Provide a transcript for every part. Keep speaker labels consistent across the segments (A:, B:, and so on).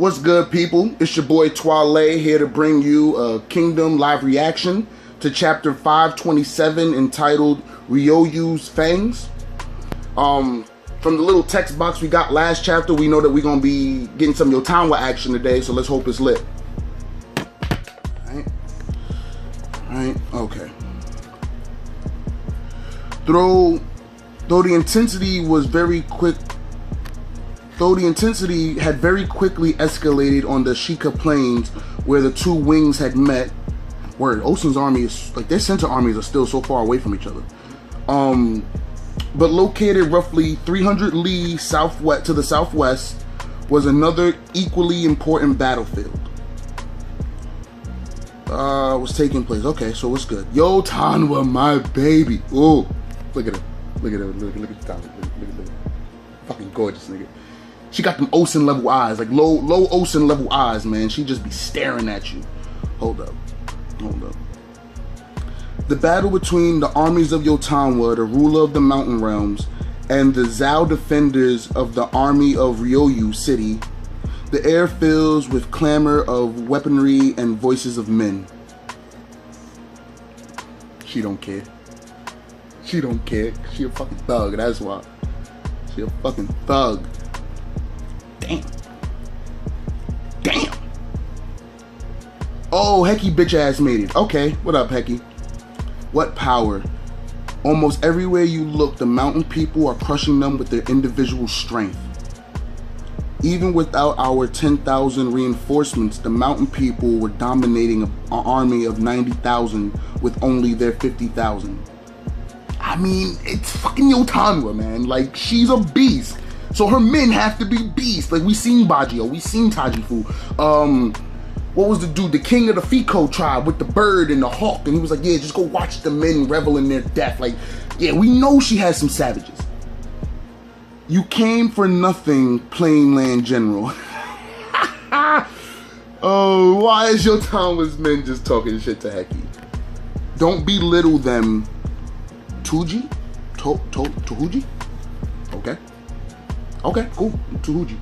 A: What's good, people? It's your boy Twale here to bring you a Kingdom live reaction to chapter 527 entitled Ryoyu's Fangs. From the little text box we got last chapter, we know that we're gonna be getting some Yotanwa action today, so let's hope it's lit. Alright, okay. Though the intensity was very quick. Though the intensity had very quickly escalated on the Sheikah Plains where the two wings had met. Word, Ocean's army is, like, their center armies are still so far away from each other. But located roughly 300 li southwest to the southwest was another equally important battlefield. Was taking place. Okay, so what's good? Yotanwa, my baby. Oh, look at it. Look at it. Look at Yotanwa. Look at it. Fucking gorgeous, nigga. She got them Ocean level eyes, like low Ocean level eyes, man. She just be staring at you. Hold up. The battle between the armies of Yotanwa, the ruler of the mountain realms, and the Zhou defenders of the army of Ryoyu city. The air fills with clamor of weaponry and voices of men. She don't care. She don't care. She a fucking thug, that's why. She a fucking thug. Damn. Oh, Heki bitch ass made it. Okay, what up, Heki? What power. Almost everywhere you look, the mountain people are crushing them with their individual strength. Even without our 10,000 reinforcements, the mountain people were dominating an army of 90,000 with only their 50,000. I mean, it's fucking Yotanwa, man. Like, she's a beast. So her men have to be beasts. Like, we seen Bajio, we seen Tajifu. What was the dude? The king of the Fiko tribe with the bird and the hawk. And he was like, yeah, just go watch the men revel in their death. Like, yeah, we know she has some savages. You came for nothing, plain land general. Oh, why is Yotanwa's men just talking shit to Heki? Don't belittle them. Toji? Toji? Okay. Okay, cool. Toji.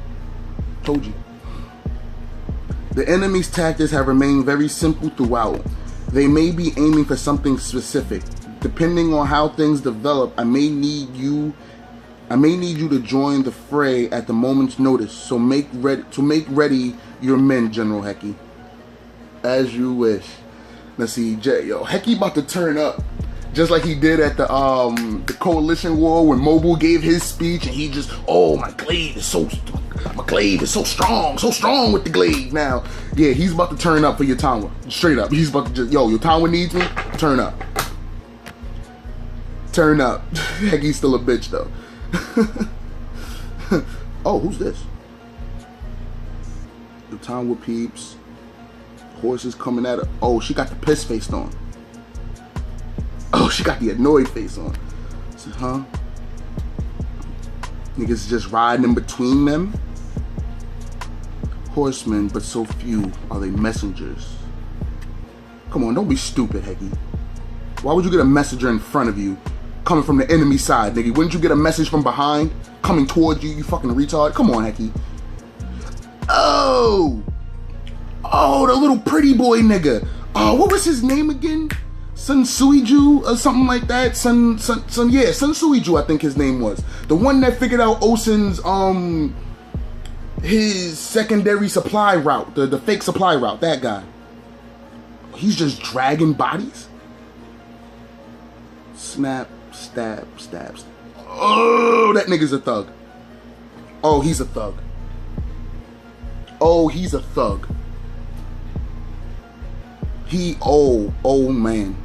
A: The enemy's tactics have remained very simple throughout. They may be aiming for something specific. Depending on how things develop, I may need you to join the fray at the moment's notice. So make ready your men, General Heki. As you wish. Let's see, yo, Heki about to turn up. Just like he did at the Coalition War when Mobile gave his speech and he just, oh, my glaive is so strong with the glaive now. Yeah, he's about to turn up for Yotanwa. Straight up. He's about to just, yo, Yotanwa needs me, turn up. Turn up. Heki's still a bitch though. Oh, who's this? Yotanwa peeps. Horses coming at her. Oh, she got the piss face on. Oh, she got the annoyed face on. So, huh? Niggas just riding in between them. Horsemen, but so few. Are they messengers? Come on, don't be stupid, Heki. Why would you get a messenger in front of you coming from the enemy side, nigga? Wouldn't you get a message from behind coming towards you, you fucking retard? Come on, Heki. Oh, the little pretty boy nigga. Oh, what was his name again? Sun Suiju or something like that. Sun Suiju, I think his name was. The one that figured out Osen's his secondary supply route, the fake supply route, that guy. He's just dragging bodies. Snap, stab. Oh, that nigga's a thug. Oh, he's a thug. Oh, he's a thug. Oh man.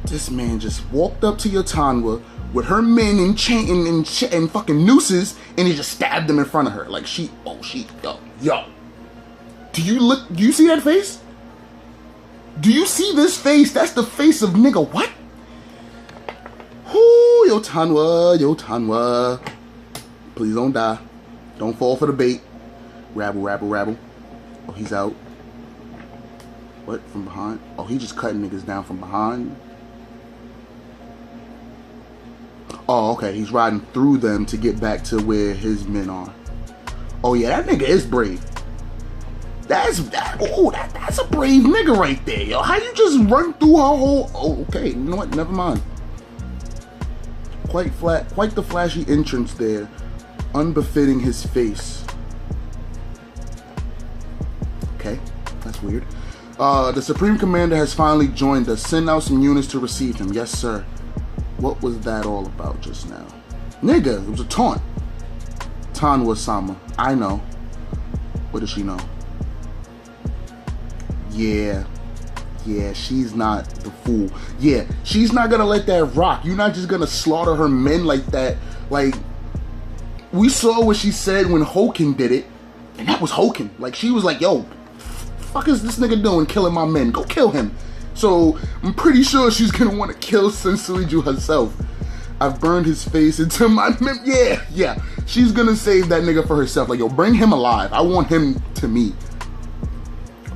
A: This man just walked up to Yotanwa with her men in chain and fucking nooses, and he just stabbed them in front of her. Like yo. Do you see that face? Do you see this face? That's the face of nigga what? Whoo, Yotanwa. Please don't die. Don't fall for the bait. Rabble. Oh, he's out. What, from behind? Oh, he just cutting niggas down from behind. Oh, okay, he's riding through them to get back to where his men are. Oh yeah, that nigga is brave. That's a brave nigga right there, yo. How you just run through her whole... Oh, okay, you know what? Never mind. Quite the flashy entrance there, unbefitting his face. Okay, that's weird. The Supreme Commander has finally joined us. Send out some units to receive him. Yes, sir. What was that all about just now? Nigga, it was a taunt. Tanwa-sama. I know. What does she know? Yeah, she's not the fool. Yeah, she's not gonna let that rock. You're not just gonna slaughter her men like that. Like, we saw what she said when Hoken did it, and that was Hoken. Like, she was like, yo, fuck is this nigga doing killing my men? Go kill him. So, I'm pretty sure she's gonna want to kill Sensuiju herself. I've burned his face into my... Yeah. She's gonna save that nigga for herself. Like, yo, bring him alive. I want him to me.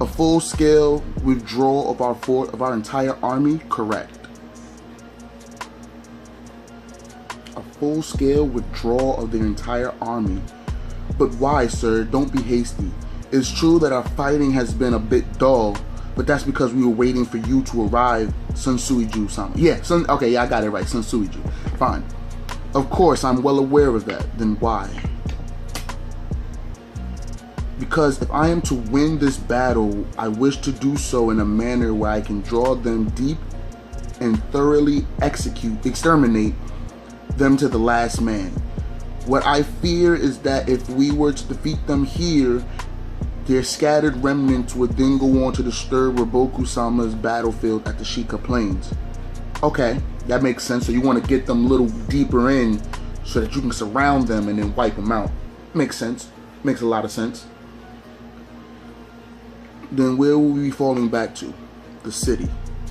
A: A full-scale withdrawal of our entire army? Correct. A full-scale withdrawal of the entire army. But why, sir? Don't be hasty. It's true that our fighting has been a bit dull, but that's because we were waiting for you to arrive, Sensuiju-sama. Yeah, okay, yeah, I got it right, Sensuiju. Fine. Of course, I'm well aware of that. Then why? Because if I am to win this battle, I wish to do so in a manner where I can draw them deep and thoroughly exterminate them to the last man. What I fear is that if we were to defeat them here, their scattered remnants would then go on to disturb Roboku-sama's battlefield at the Shika Plains. Okay, that makes sense. So you want to get them a little deeper in so that you can surround them and then wipe them out. Makes sense. Makes a lot of sense. Then where will we be falling back to? The city.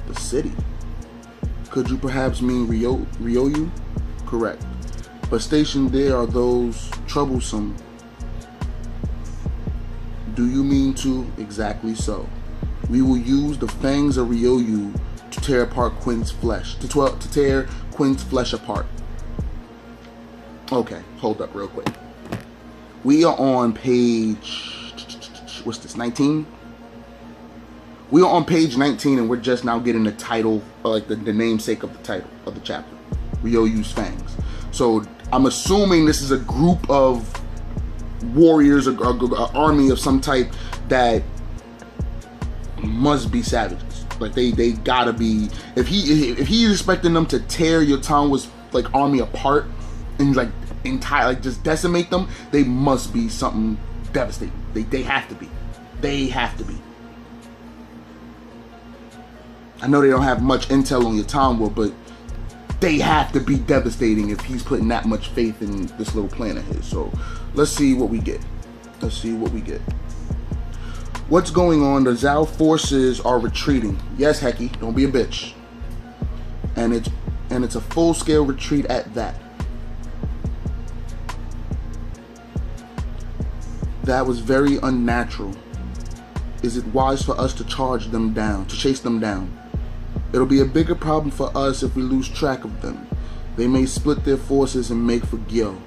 A: The city? Could you perhaps mean Ryoyu? Correct. But stationed there are those troublesome. Do you mean to? Exactly so. We will use the fangs of Ryoyu to tear apart Quinn's flesh. To tear Quinn's flesh apart. Okay, hold up real quick. We are on page... What's this, 19? We are on page 19 and we're just now getting the title, like the namesake of the title of the chapter. Ryoyu's Fangs. So I'm assuming this is a group of warriors, an army of some type that must be savages. Like they gotta be. If he's expecting them to tear Yotanwa's like army apart and like just decimate them, they must be something devastating. They have to be. They have to be. I know they don't have much intel on Yotanwa, but they have to be devastating if he's putting that much faith in this little plan of his. So let's see what we get. Let's see what we get. What's going on? The Zhou forces are retreating. Yes, Heki, don't be a bitch. And it's a full-scale retreat at that. That was very unnatural. Is it wise for us to chase them down? It'll be a bigger problem for us if we lose track of them. They may split their forces and make for Gyo.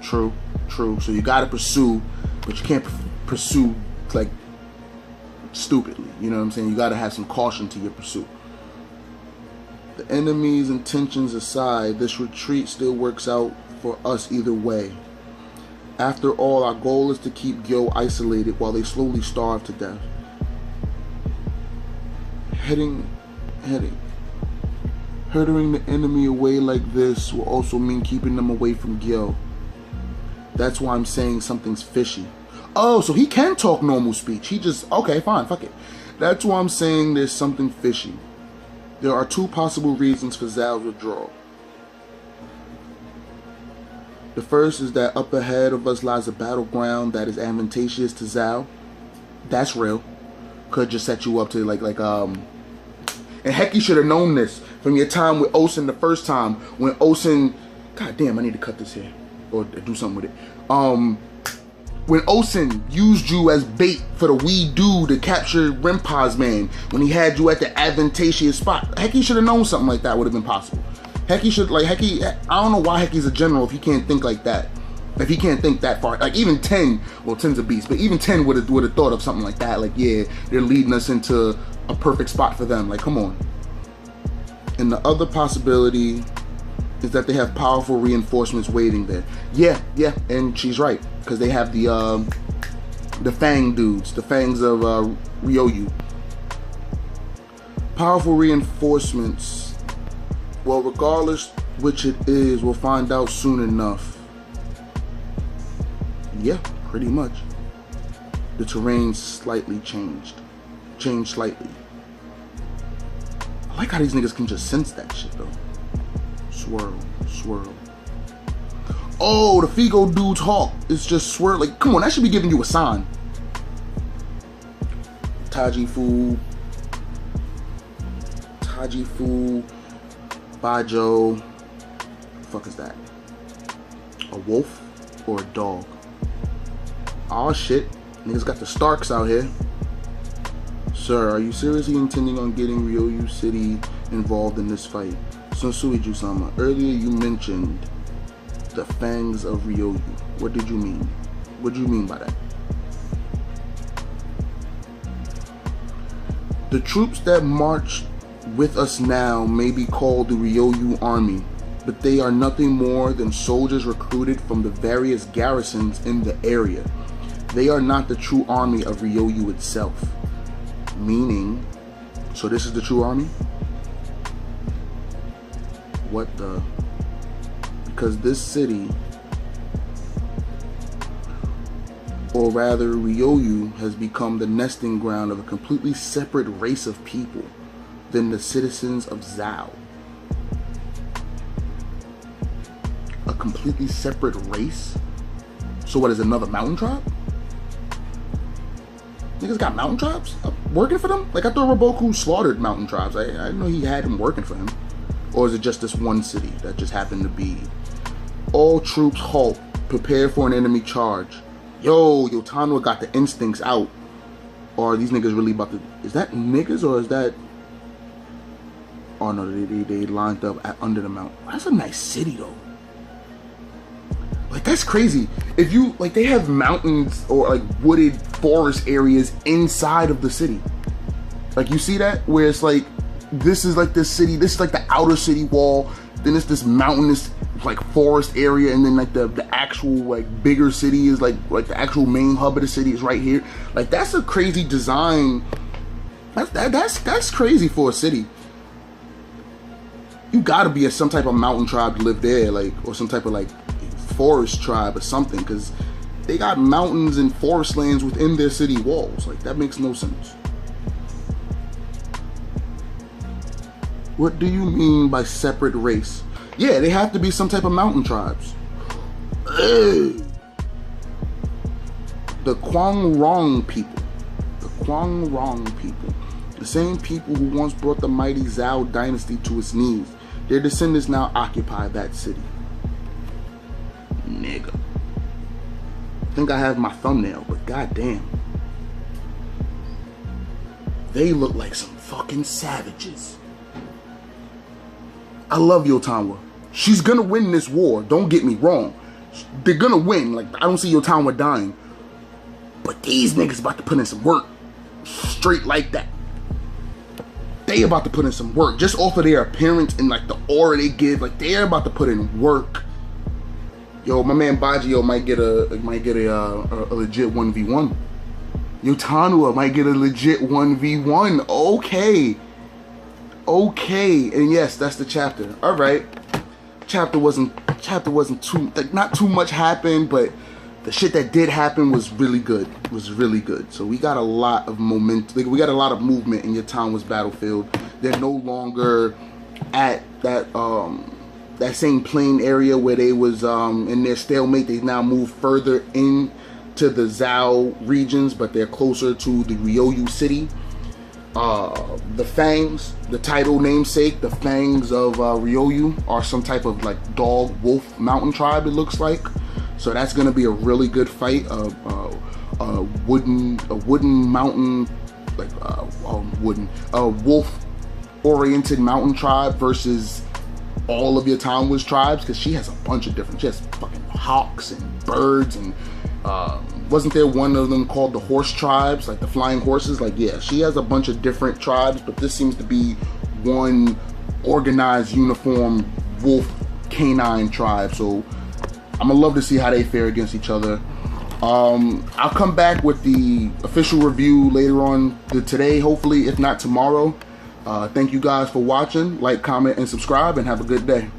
A: True. So you gotta pursue, but you can't pursue like stupidly. You know what I'm saying? You gotta have some caution to your pursuit. The enemy's intentions aside, this retreat still works out for us either way. After all, our goal is to keep Gyo isolated while they slowly starve to death. Herding the enemy away like this will also mean keeping them away from Gyo. That's why I'm saying something's fishy. Oh, so he can talk normal speech. He just, okay, fine, fuck it. That's why I'm saying there's something fishy. There are two possible reasons for Zhao's withdrawal. The first is that up ahead of us lies a battleground that is advantageous to Zhao. That's real. Could just set you up to and Heki should have known this from your time with Osen the first time when Osen, god damn, I need to cut this here or do something with it. When Osen used you as bait for the wee dude to capture Renpa's man, when he had you at the advantageous spot, Heki should have known something like that would have been possible. Heki should, I don't know why Heki's a general if he can't think like that. If he can't think that far, like even 10, well 10's a beast, but even 10 would have thought of something like that. Like, yeah, they're leading us into a perfect spot for them. Like, come on. And the other possibility is that they have powerful reinforcements waiting there. Yeah, and she's right, because they have the Fang dudes, the Fangs of Zhou. Powerful reinforcements. Well, regardless which it is, we'll find out soon enough. Yeah, pretty much. The terrain slightly changed. Changed slightly. I like how these niggas can just sense that shit though. Swirl, swirl. Oh, the Figo dude's hawk is just swirl. Like, come on, that should be giving you a sign. Tajifu, Bajo. Fuck is that? A wolf or a dog? Oh shit, niggas got the Starks out here. Sir, are you seriously intending on getting Ryoyu City involved in this fight? Sonsuiju-sama, earlier you mentioned the Fangs of Ryoyu. What did you mean? What do you mean by that? The troops that march with us now may be called the Ryoyu Army, but they are nothing more than soldiers recruited from the various garrisons in the area. They are not the true army of Ryoyu itself. Meaning, so this is the true army? What the? Because this city, or rather Ryoyu, has become the nesting ground of a completely separate race of people than the citizens of Zhou. A completely separate race? So what is another mountain tribe? Niggas got mountain tribes working for them? Like, I thought Roboku slaughtered mountain tribes. I didn't know he had them working for him. Or is it just this one city that just happened to be? All troops halt. Prepare for an enemy charge. Yo, Tanoa got the instincts out. Or are these niggas really about to... Is that niggas or is that... Oh no, they lined up under the mountain. That's a nice city though. Like, that's crazy. If you, like, they have mountains or like wooded forest areas inside of the city. Like, you see that? Where it's like, this is like this city, this is like the outer city wall, then it's this mountainous like forest area, and then like the actual like bigger city is like the actual main hub of the city is right here. Like, that's a crazy design. That's crazy for a city. You gotta be some type of mountain tribe to live there, like, or some type of like forest tribe or something, because they got mountains and forest lands within their city walls. Like, that makes no sense. What do you mean by separate race? Yeah, they have to be some type of mountain tribes. Ugh. The Kwangrong people. The Kwangrong people. The same people who once brought the mighty Zhou dynasty to its knees. Their descendants now occupy that city. Nigga. I think I have my thumbnail, but goddamn. They look like some fucking savages. I love Yotanwa. She's gonna win this war, don't get me wrong. They're gonna win. Like, I don't see Yotanwa dying. But these niggas about to put in some work. Straight like that. They about to put in some work. Just off of their appearance and like the aura they give. Like, they're about to put in work. Yo, my man Baggio might get a legit 1v1. Yotanwa might get a legit 1v1. Okay. Okay, and yes, that's the chapter. All right, chapter wasn't too, like, not too much happened, but the shit that did happen was really good. So we got a lot of momentum. Like, we got a lot of movement in Yotanwa's battlefield. They're no longer at that that same plain area where they was in their stalemate. They now moved further into the Zhou regions, but they're closer to the Ryoyu city. The Fangs, the title namesake, the Fangs of Ryoyu, are some type of like dog wolf mountain tribe, it looks like. So that's gonna be a really good fight. A wooden mountain, like a wolf oriented mountain tribe versus all of your Town Witch tribes, because she has a bunch of different, she has fucking hawks and birds, and wasn't there one of them called the horse tribes, like the flying horses? Like, yeah, she has a bunch of different tribes, but this seems to be one organized, uniform wolf canine tribe. So I'm gonna love to see how they fare against each other. I'll come back with the official review later on today, hopefully, if not tomorrow. Thank you guys for watching. Like, comment, and subscribe, and have a good day.